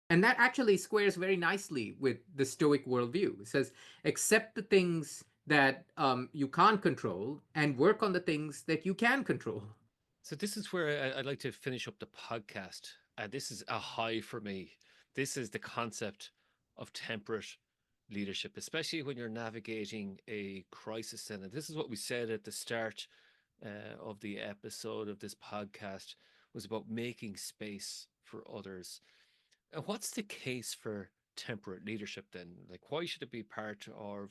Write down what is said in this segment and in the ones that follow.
And that actually squares very nicely with the Stoic worldview. It says, accept the things that you can't control and work on the things that you can control. So this is where I'd like to finish up the podcast. This is a high for me. This is the concept of temperate leadership, especially when you're navigating a crisis. And this is what we said at the start of the episode of this podcast was about making space for others. And what's the case for temperate leadership then? Like, why should it be part of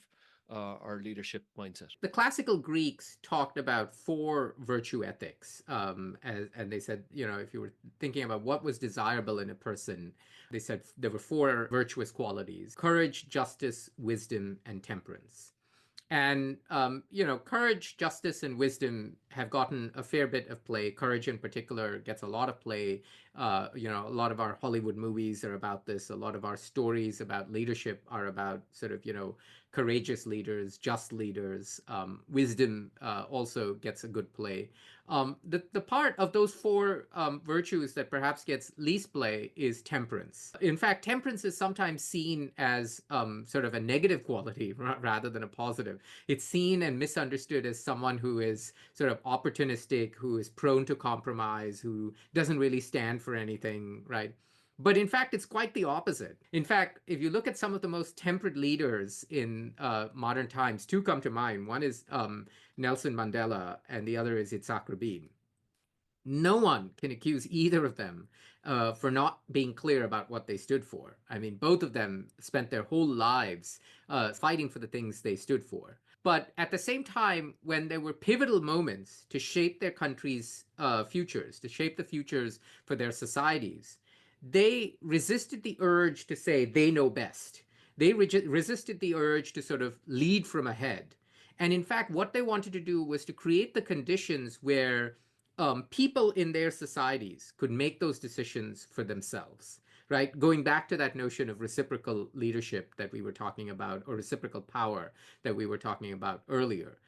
our leadership mindset? The classical Greeks talked about four virtue ethics. And they said, if you were thinking about what was desirable in a person, they said there were four virtuous qualities: courage, justice, wisdom, and temperance. And, courage, justice, and wisdom have gotten a fair bit of play. Courage, in particular, gets a lot of play. A lot of our Hollywood movies are about this. A lot of our stories about leadership are about sort of, courageous leaders, just leaders. Wisdom also gets a good play. The part of those four virtues that perhaps gets least play is temperance. In fact, temperance is sometimes seen as sort of a negative quality rather than a positive. It's seen and misunderstood as someone who is sort of opportunistic, who is prone to compromise, who doesn't really stand for anything, right? But in fact, it's quite the opposite. In fact, if you look at some of the most temperate leaders in modern times, two come to mind. One is Nelson Mandela, and the other is Yitzhak Rabin. No one can accuse either of them for not being clear about what they stood for. I mean, both of them spent their whole lives fighting for the things they stood for. But at the same time, when there were pivotal moments to shape their country's futures, to shape the futures for their societies, they resisted the urge to say they know best. They resisted the urge to sort of lead from ahead. And in fact, what they wanted to do was to create the conditions where people in their societies could make those decisions for themselves, right? Going back to that notion of reciprocal leadership that we were talking about, or reciprocal power that we were talking about earlier.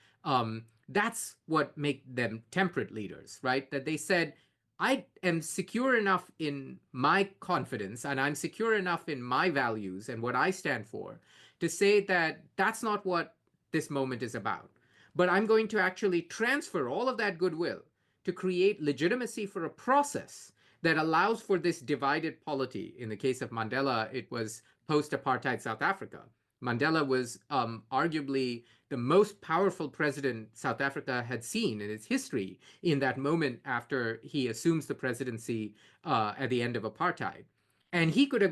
That's what made them temperate leaders, right? That they said, I am secure enough in my confidence and I'm secure enough in my values and what I stand for to say that that's not what this moment is about. But I'm going to actually transfer all of that goodwill to create legitimacy for a process that allows for this divided polity. In the case of Mandela, it was post apartheid South Africa. Mandela was arguably the most powerful president South Africa had seen in its history in that moment after he assumes the presidency at the end of apartheid. And he could have